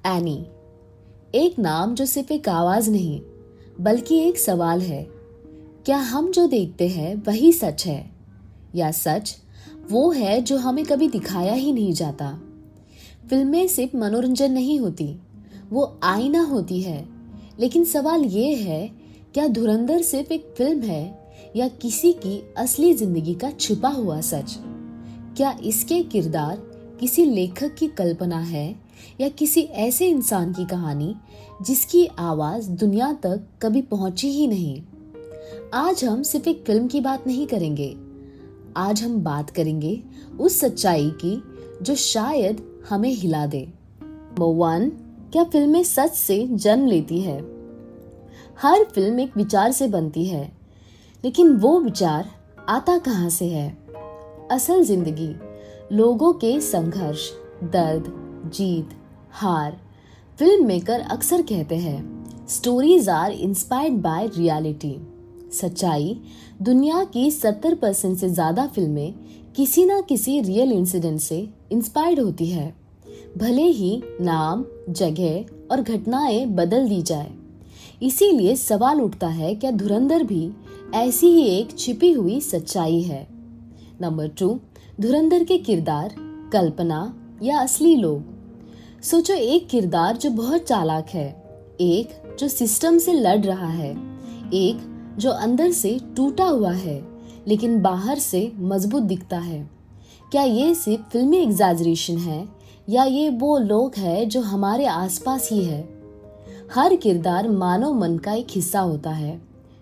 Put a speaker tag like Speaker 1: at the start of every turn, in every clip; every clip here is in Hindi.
Speaker 1: एनी, एक नाम जो सिर्फ एक आवाज नहीं बल्कि एक सवाल है। क्या हम जो देखते हैं वही सच है, या सच वो है जो हमें कभी दिखाया ही नहीं जाता? फिल्में सिर्फ मनोरंजन नहीं होती, वो आईना होती है। लेकिन सवाल ये है, क्या धुरंधर सिर्फ एक फिल्म है या किसी की असली जिंदगी का छुपा हुआ सच? क्या इसके किरदार किसी लेखक की कल्पना है या किसी ऐसे इंसान की कहानी जिसकी आवाज दुनिया तक कभी पहुंची ही नहीं? आज हम सिर्फ एक फिल्म की बात नहीं करेंगे, आज हम बात करेंगे उस सच्चाई की जो शायद हमें हिला दे। नंबर 1, क्या फिल्में सच से जन्म लेती है? हर फिल्म एक विचार से बनती है, लेकिन वो विचार आता कहाँ से है? असल जिंदगी, लोगों के संघर्ष, दर्द, जीत, हार। फिल्म मेकर अक्सर कहते हैं stories are inspired by reality. सच्चाई, दुनिया की 70% से ज्यादा फिल्में किसी ना किसी रियल इंसिडेंट से इंस्पायर्ड होती है, भले ही नाम, जगह और घटनाएं बदल दी जाए। इसीलिए सवाल उठता है, क्या धुरंधर भी ऐसी ही एक छिपी हुई सच्चाई है? नंबर 2, धुरंधर के किरदार, कल्पना या असली लोग? सोचो, एक किरदार जो बहुत चालाक है, एक जो सिस्टम से लड़ रहा है, एक जो अंदर से टूटा हुआ है लेकिन बाहर से मजबूत दिखता है। क्या ये सिर्फ फिल्मी एग्जैजरेशन है या ये वो लोग हैं जो हमारे आसपास ही है? हर किरदार मानव मन का एक हिस्सा होता है।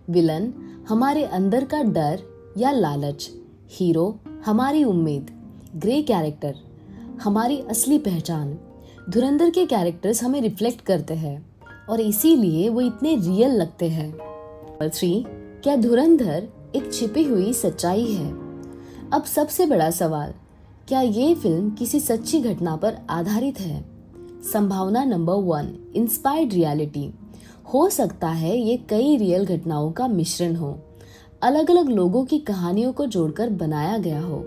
Speaker 1: विलन हमारे अंदर का डर या लालच, हीरो हमारी उम्मीद, ग्रे कैरेक्टर हमारी असली पहचान। धुरंधर के कैरेक्टर्स हमें रिफ्लेक्ट करते हैं और इसीलिए वो इतने रियल लगते हैं। नंबर 3, क्या धुरंधर एक छिपी हुई सच्चाई है? अब सबसे बड़ा सवाल, क्या ये फिल्म किसी सच्ची घटना पर आधारित है? संभावना नंबर 1, इंस्पायर्ड रियलिटी। हो सकता है ये कई रियल घटनाओं का मिश्रण हो, अलग अलग लोगों की कहानियों को जोड़कर बनाया गया हो।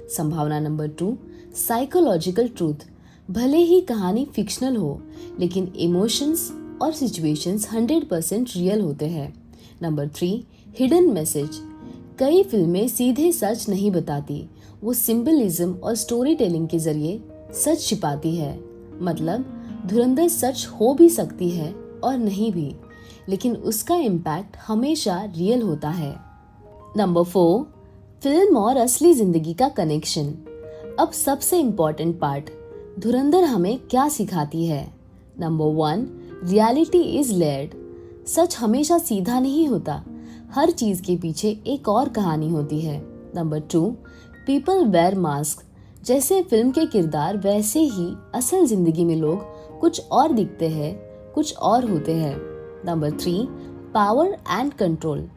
Speaker 1: संभावना नंबर 2, साइकोलॉजिकल ट्रूथ। भले ही कहानी फिक्शनल हो, लेकिन इमोशंस और सिचुएशंस 100% रियल होते हैं। Number 3, hidden message. कई फिल्में सीधे सच नहीं बताती, वो सिंबलिज्म और स्टोरी टेलिंग के जरिए सच छिपाती है। मतलब धुरंधर सच हो भी सकती है और नहीं भी, लेकिन उसका इम्पैक्ट हमेशा रियल होता है। नंबर 4, फिल्म और असली जिंदगी का कनेक्शन। अब सबसे इम्पोर्टेंट पार्ट, धुरंधर हमें क्या सिखाती है? Number 1, reality is layered. सच हमेशा सीधा नहीं होता, हर चीज के पीछे एक और कहानी होती है। Number 2, people wear mask. जैसे फिल्म के किरदार वैसे ही असल जिंदगी में लोग कुछ और दिखते हैं, कुछ और होते हैं। Number 3, power and control.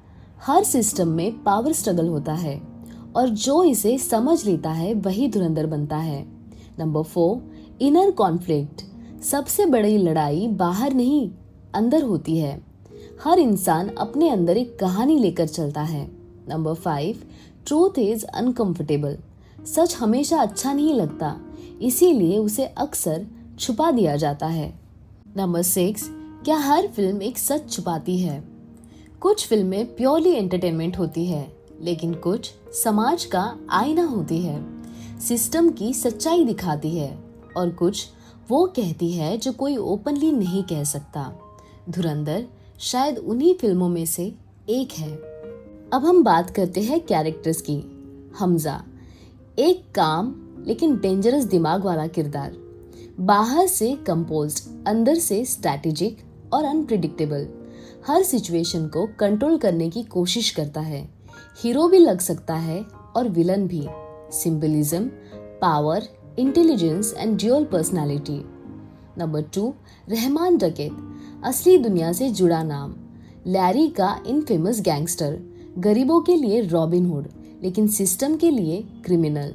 Speaker 1: Her system में पावर स्ट्रगल होता है और जो इसे समझ लेता है वही धुरंधर बनता है। Number 4, inner conflict. सबसे बड़ी लड़ाई बाहर नहीं, अंदर होती है। हर इंसान अपने अंदर एक कहानी लेकर चलता है। Number 5, truth is uncomfortable. सच हमेशा अच्छा नहीं लगता, इसीलिए उसे अक्सर छुपा दिया जाता है। नंबर 6, क्या हर फिल्म एक सच छुपाती है? कुछ फिल्में प्योरली एंटरटेनमेंट होती है, लेकिन कुछ समाज का आईना होती है, सिस्टम की सच्चाई दिखाती है, और कुछ वो कहती है जो कोई ओपनली नहीं कह सकता। धुरंधर शायद उन्हीं फिल्मों में से एक है। अब हम बात करते हैं कैरेक्टर्स की। हमजा, एक काम लेकिन डेंजरस दिमाग वाला किरदार, बाहर से कंपोज्ड, अंदर से स्ट्रैटेजिक और अनप्रिडिक्टेबल। हर सिचुएशन को कंट्रोल करने की कोशिश करता है। हीरो भी लग सकता है और विलन भी। Symbolism, power, intelligence and dual personality. Number 2, Rahman डकैत, असली दुनिया से जुड़ा नाम। लैरी का इनफेमस गैंगस्टर, गरीबों के लिए रॉबिन हुड लेकिन सिस्टम के लिए क्रिमिनल।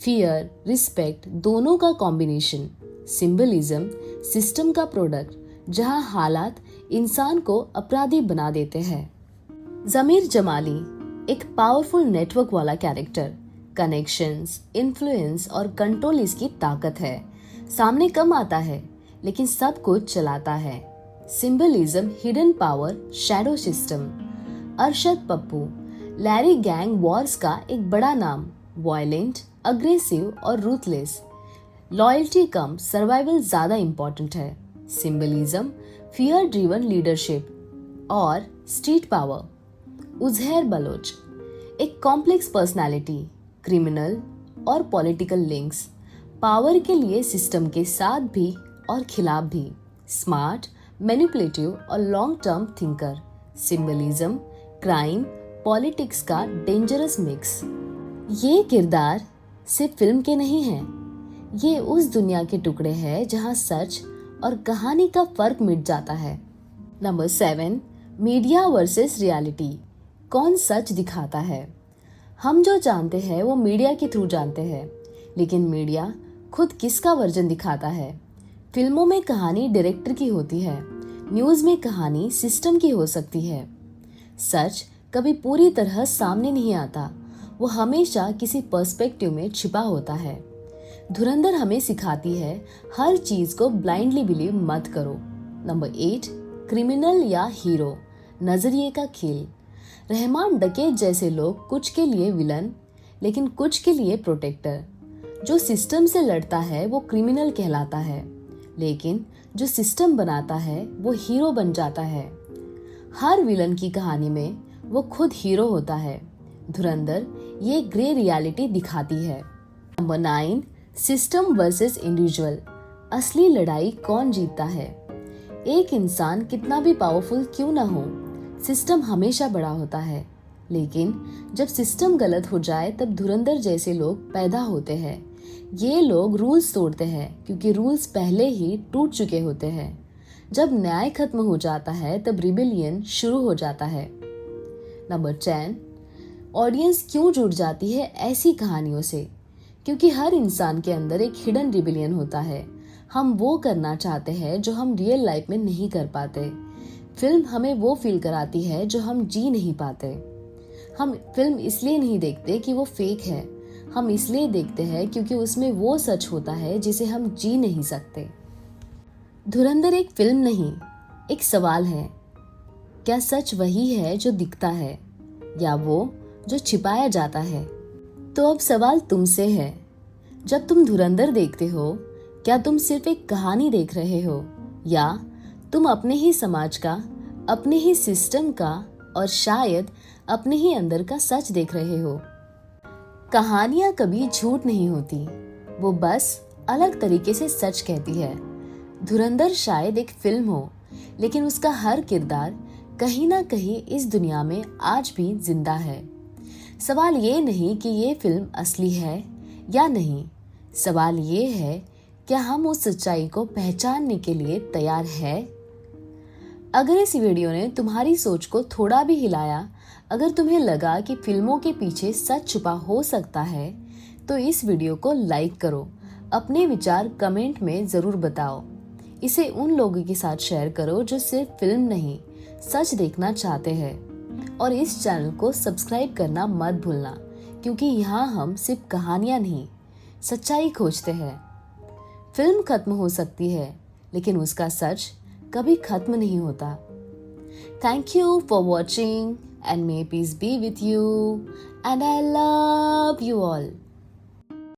Speaker 1: फियर, रिस्पेक्ट दोनों का कॉम्बिनेशन। सिंबलिज्म, सिस्टम का प्रोडक्ट, जहां हालात इंसान को अपराधी बना देते हैं। जमीर जमाली, एक पावरफुल नेटवर्क वाला कैरेक्टर। कनेक्शंस, इन्फ्लुएंस और कंट्रोल इसकी ताकत है। सामने कम आता है, लेकिन सब कुछ चलाता है। Symbolism, hidden power, shadow system. Arshad Pappu, Larry gang Wars का एक बड़ा नाम। वायलेंट, अग्रेसिव और रूथलेस। लॉयल्टी कम, सर्वाइवल ज्यादा इंपॉर्टेंट है। सिंबलिज्म, फियर ड्रिवन लीडरशिप और स्ट्रीट पावर। उजैर बलोच, एक कॉम्प्लेक्स पर्सनालिटी, क्रिमिनल और पॉलिटिकल लिंक्स, पावर के लिए सिस्टम के साथ भी और खिलाफ भी, स्मार्ट, मैनिपुलेटिव और long term thinker. Symbolism, crime, politics का डेंजरस मिक्स। ये किरदार सिर्फ फिल्म के नहीं हैं, ये उस दुनिया के टुकड़े हैं जहां सच और कहानी का फर्क मिट जाता है। Number 7, media versus reality. कौन सच दिखाता है? हम जो जानते हैं वो मीडिया के थ्रू जानते हैं, लेकिन मीडिया खुद किसका वर्जन दिखाता है? फिल्मों में कहानी डायरेक्टर की होती है, न्यूज़ में कहानी सिस्टम की हो सकती है। सच कभी पूरी तरह सामने नहीं आता, वो हमेशा किसी पर्सपेक्टिव में छिपा होता है। धुरंधर हमें सिखाती है हर चीज को ब्लाइंडली बिलीव मत करो। नंबर 8, क्रिमिनल या हीरो, नजरिए का खेल। रहमान डकैत जैसे लोग कुछ के लिए विलन, लेकिन कुछ के लिए प्रोटेक्टर। जो सिस्टम से लड़ता है वो क्रिमिनल कहलाता है, लेकिन जो सिस्टम बनाता है वो हीरो बन जाता है। हर विलन की कहानी में वो खुद हीरो होता है। धुरंधर ये ग्रे रियलिटी दिखाती है। Number 9, system versus individual. असली लड़ाई कौन जीतता है? एक इंसान कितना भी पावरफुल क्यों ना हो, सिस्टम हमेशा बड़ा होता है। लेकिन जब सिस्टम गलत हो जाए तब धुरंधर जैसे लोग पैदा होते हैं। ये लोग रूल्स तोड़ते हैं क्योंकि रूल्स पहले ही टूट चुके होते हैं। जब न्याय खत्म हो जाता है तब रिबेलियन शुरू हो जाता है। नंबर 10, ऑडियंस क्यों जुड़ जाती है ऐसी कहानियों से? क्योंकि हर इंसान के अंदर एक हिडन रिबेलियन होता है। हम वो करना चाहते हैं जो हम रियल लाइफ में नहीं कर पाते। फिल्म हमें वो फील कराती है जो हम जी नहीं पाते। हम फिल्म इसलिए नहीं देखते कि वो फेक है, हम इसलिए देखते हैं क्योंकि उसमें वो सच होता है जिसे हम जी नहीं सकते। धुरंधर एक फिल्म नहीं, एक सवाल है। क्या सच वही है जो दिखता है या वो जो छिपाया जाता है? तो अब सवाल तुमसे है, जब तुम धुरंधर देखते हो क्या तुम सिर्फ एक कहानी देख रहे हो या तुम अपने ही समाज का, अपने ही सिस्टम का और शायद अपने ही अंदर का सच देख रहे हो? कहानियां कभी झूठ नहीं होती, वो बस अलग तरीके से सच कहती है। धुरंधर शायद एक फिल्म हो, लेकिन उसका हर किरदार कहीं ना कहीं इस दुनिया में आज भी जिंदा है। सवाल ये नहीं कि ये फिल्म असली है या नहीं, सवाल ये है क्या हम उस सच्चाई को पहचानने के लिए तैयार है? अगर इस वीडियो ने तुम्हारी सोच को थोड़ा भी हिलाया, अगर तुम्हें लगा कि फिल्मों के पीछे सच छुपा हो सकता है, तो इस वीडियो को लाइक करो, अपने विचार कमेंट में ज़रूर बताओ। इसे उन लोगों के साथ शेयर करो जो सिर्फ फिल्म नहीं, सच देखना चाहते हैं। और इस चैनल को सब्सक्राइब करना मत भूलना, क्योंकि यहाँ हम सिर्फ कहानियाँ नहीं, सच्चाई खोजते हैं। फिल्म खत्म हो सकती है, लेकिन उसका सच कभी खत्म नहीं होता। Thank you for watching and may peace be with you and I love you all.